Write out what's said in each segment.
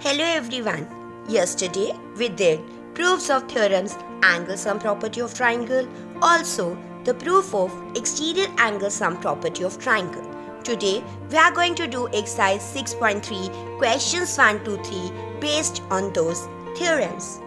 Hello everyone. Yesterday we did proofs of theorems, angle sum property of triangle, also the proof of exterior angle sum property of triangle. Today we are going to do exercise 6.3 questions 1 to 3 based on those theorems.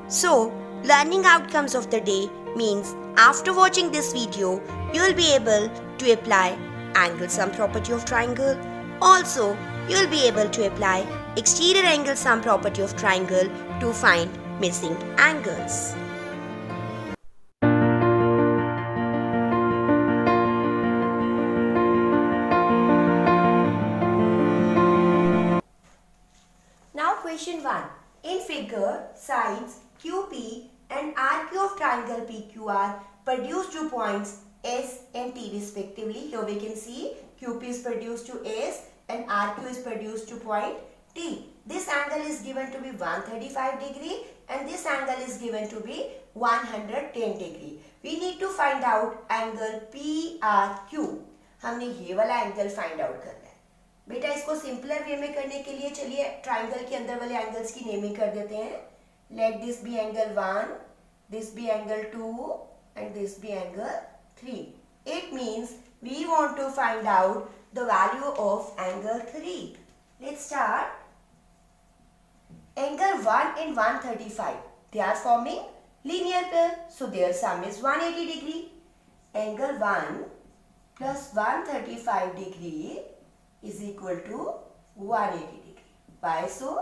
So, learning outcomes of the day means after watching this video, you will be able to apply angle sum property of triangle. Also, you will be able to apply exterior angle sum property of triangle to find missing angles. Now question 1. In figure, sides QP and RQ of triangle PQR produce 2 points S and T respectively. Here we can see QP is produced to S and RQ is produced to point T. This angle is given to be 135 degree and this angle is given to be 110 degree. We need to find out angle PRQ. हमने ये वाला angle find out करना है. बेटा इसको simpler way में करने के लिए चलिए ट्राइंगल के अंदर वाले एंगल्स की नेमिंग कर देते हैं. Let this be angle 1, this be angle 2 and this be angle 3. It means we want to find out the value of angle 3. Let's start. Angle 1 and 135, they are forming linear pair, so their sum is 180 degree. Angle 1 plus 135 degree is equal to 180 degree. Why so?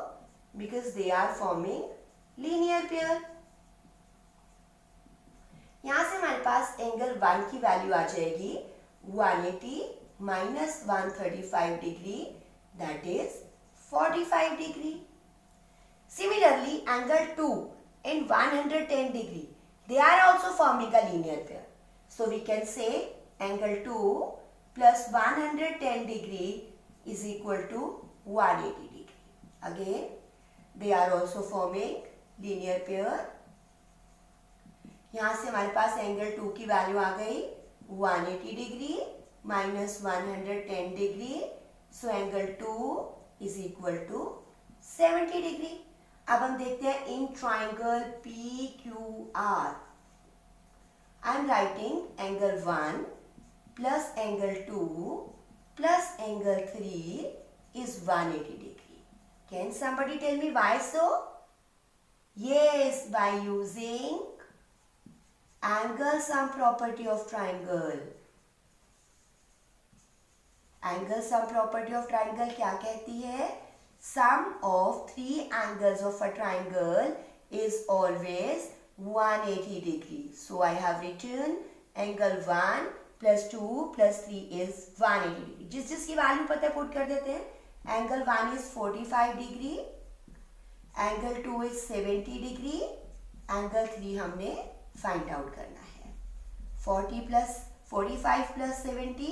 Because they are forming linear pair. यहाँ से हमारे पास angle 1 की value आ जाएगी 180 minus 135 degree, that is 45 degree. Similarly, angle 2 and 110 degree, they are also forming a linear pair. So we can say angle 2 plus 110 degree is equal to 180 degree. Again, they are also forming linear pair. यहाँ से हमारे पास angle 2 की value आ गई 180 degree minus 110 degree. So angle 2 is equal to 70 degree. अब हम देखते हैं in triangle PQR. I am writing angle 1 plus angle 2 plus angle 3 is 180 degree. Can somebody tell me why so? Yes, by using angle sum property of triangle. Angle sum property of triangle क्या कहती है? Sum of three angles of a triangle is always 180 degree. So I have written angle 1 plus 2 plus 3 is 180 degree. जिसकी value पता है put कर देते हैं. Angle 1 is 45 degree, angle 2 is 70 degree, angle 3 हमने फाइंड आउट करना है. 45 plus 70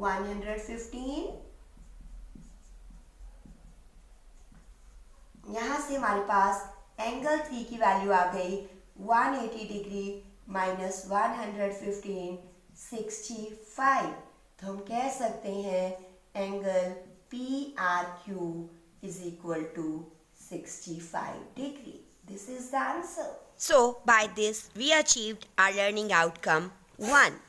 115. यहाँ से हमारे पास एंगल 3 की वैल्यू आ गई 180 डिग्री माइनस 115 65. तो हम कह सकते हैं angle PRQ is equal to 65 degree. This is the answer. So by this we achieved our learning outcome 1.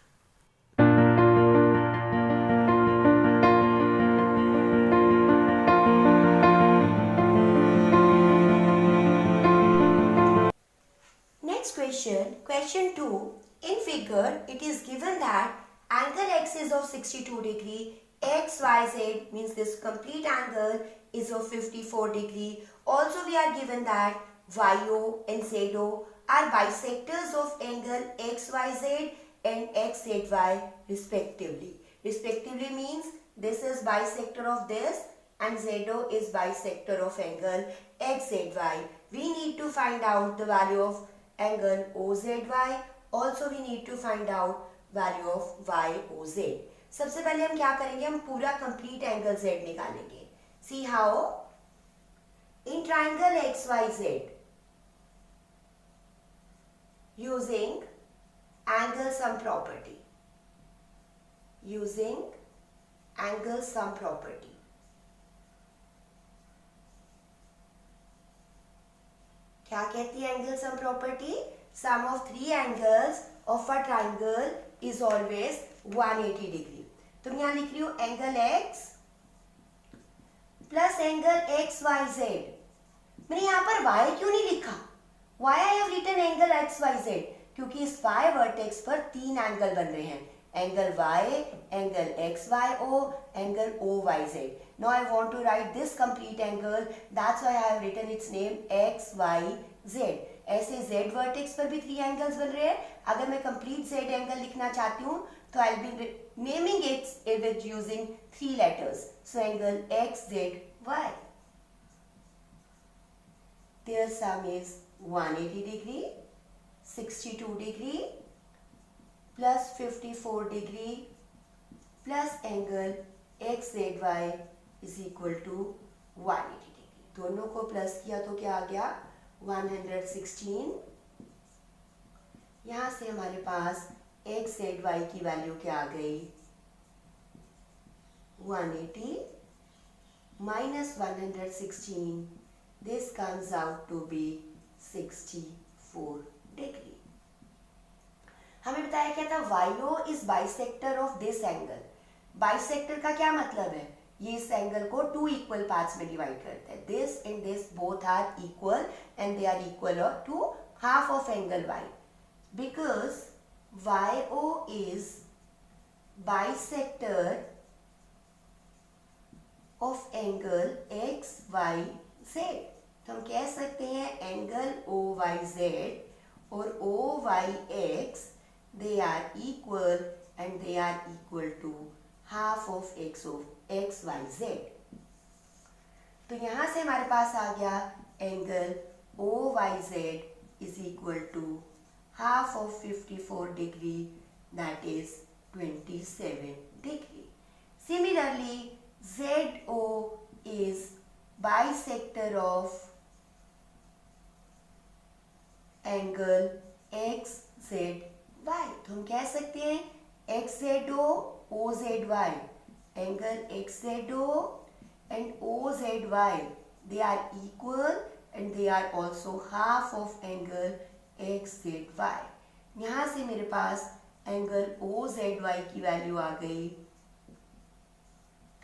Question 2. In figure, it is given that angle x is of 62 degree, xyz means this complete angle is of 54 degree. Also we are given that yo and zo are bisectors of angle xyz and xzy respectively. Respectively means this is bisector of this and zo is bisector of angle xzy. We need to find out the value of angle OZY. Also we need to find out value of YOZ. सबसे पहले हम क्या करेंगे, हम पूरा complete angle Z निकालेंगे. See how? In triangle XYZ, using angle sum property. Using angle sum property. क्या कहती है angle sum property? Sum of three angles of a triangle is always 180 degree. तो मैं यहाँ लिख रही हूँ angle x plus angle X Y Z. मैंने यहाँ पर y क्यों नहीं लिखा? Why I have written angle X Y Z? क्योंकि इस y वर्टेक्स पर तीन एंगल बन रहे हैं, angle y, angle X Y O, angle o y z. Now I want to write this complete angle. That's why I have written its name x y z. ऐसे z vertex पर भी three angles बन रहे हैं. अगर मैं complete z angle लिखना चाहती हूँ तो I'll be naming it with using three letters. So angle x z y. Their sum is 180 degree, 62 degree plus 54 degree plus angle xzy is equal to 180 degree. दोनों को प्लस किया तो क्या आ गया? 116. यहाँ से हमारे पास xzy की वैल्यू क्या आ गई? 180 minus 116. This comes out to be 64 degree. हमें बताया क्या था? YO is bisector of this angle. Bisector का क्या मतलब है? ये इस एंगल को टू इक्वल पार्ट्स में डिवाइड करते हैं. This and this both are equal and they are equal to half of angle Y. Because YO is bisector of angle XYZ. तो हम कह सकते हैं एंगल OYZ और OYX they are equal and they are equal to half of XYZ. तो यहाँ से हमारे पास आ गया angle OYZ is equal to half of 54 degree, that is 27 degree. Similarly, ZO is bisector of angle XZY. तो हम कह सकते हैं XZO OZY, angle XZO and OZY they are equal and they are also half of angle XZY. यहाँ से मेरे पास angle OZY की value आ गई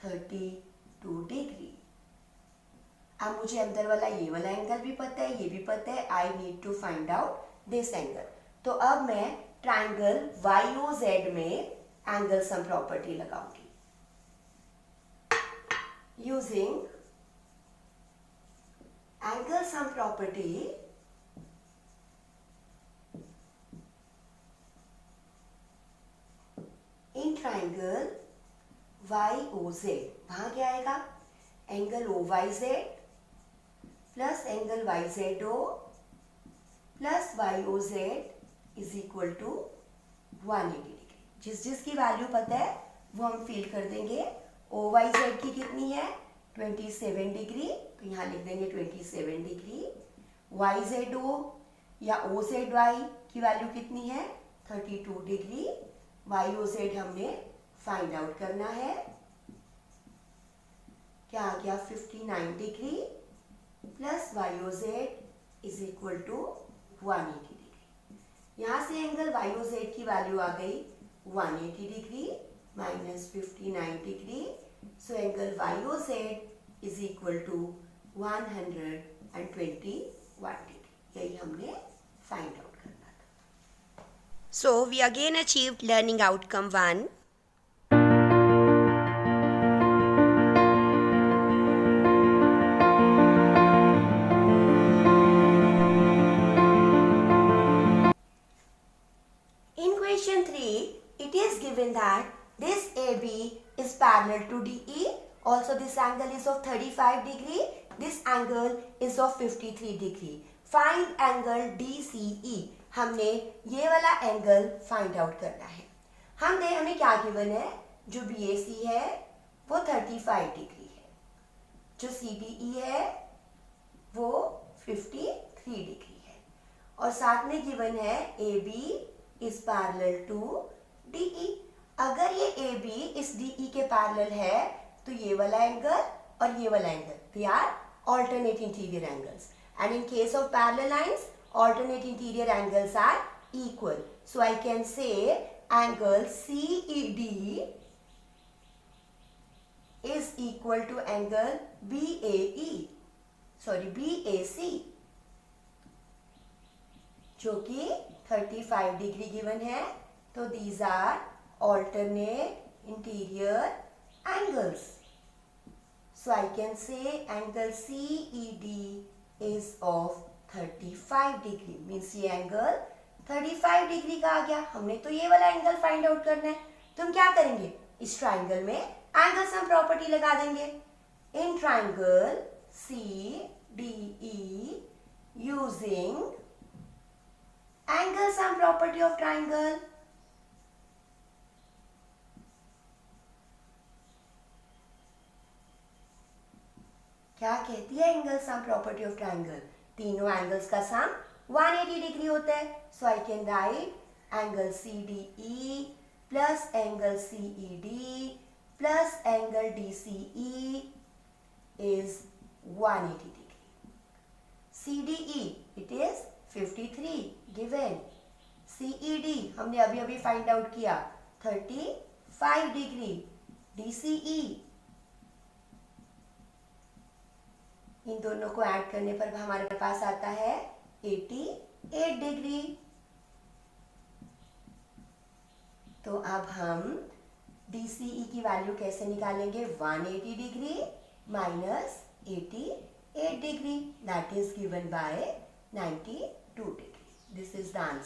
32 डिग्री. अब मुझे अंदर वाला ये वाला एंगल भी पता है, ये भी पता है. I need to find out this angle. तो अब मैं ट्राइंगल YOZ में एंगल सम प्रॉपर्टी लगाऊंगी using angle sum property. In triangle YOZ वहां क्या आएगा? Angle OYZ plus angle YZO plus YOZ is equal to 180 degree. जिसकी वैल्यू पता है वो हम फिल कर देंगे. OYZ की कितनी है? 27 डिग्री. तो यहाँ लिख देंगे 27 डिग्री. YZO या OZY की वैल्यू कितनी है? 32 डिग्री. YOZ हमने फाइंड आउट करना है. क्या आ गया? 59 degree plus YOZ is equal to 180 degree. यहाँ से एंगल YOZ की वैल्यू आ गई 180 degree minus 59 degree. So angle YOZ is equal to 121 degree. यही हमने फाइंड आउट करना था. So we again achieved learning outcome 1. That this AB is parallel to DE. Also this angle is of 35 degree. This angle is of 53 degree. Find angle DCE. हमने ये वाला angle find out करना है. हमें क्या given है? जो BAC है वो 35 डिग्री है. जो CDE है वो 53 डिग्री है. और साथ में गिवन है AB is parallel to DE. अगर ये AB इस DE के पैरेलल है तो ये वाला एंगल और ये वाला angle they are alternate interior angles. and in case of parallel lines, alternate interior angles are equal. So I can say angle CED is equal to angle BAC, जो कि 35 डिग्री गिवन है. तो these are alternate interior angles. So I can say angle CED is of 35 degree. Means ये angle 35 degree का आ गया. हमने तो ये वाला एंगल फाइंड आउट करना है. तो हम क्या करेंगे, इस ट्राइंगल में एंगल सम प्रॉपर्टी लगा देंगे. In triangle CDE using angle sum property of triangle. क्या कहती है angle sum property of triangle? तीनों एंगल्स का सम 180 डिग्री होता है. So I can write angle CDE plus angle CED plus angle DCE is 180 degree. CDE it is 53 given. CED हमने अभी अभी फाइंड आउट किया 35 डिग्री. DCE इन दोनों को ऐड करने पर हमारे पास आता है 88 डिग्री. तो अब हम DCE की वैल्यू कैसे निकालेंगे? 180 degree minus 88 degree, that is given by 92 degree. This is the answer.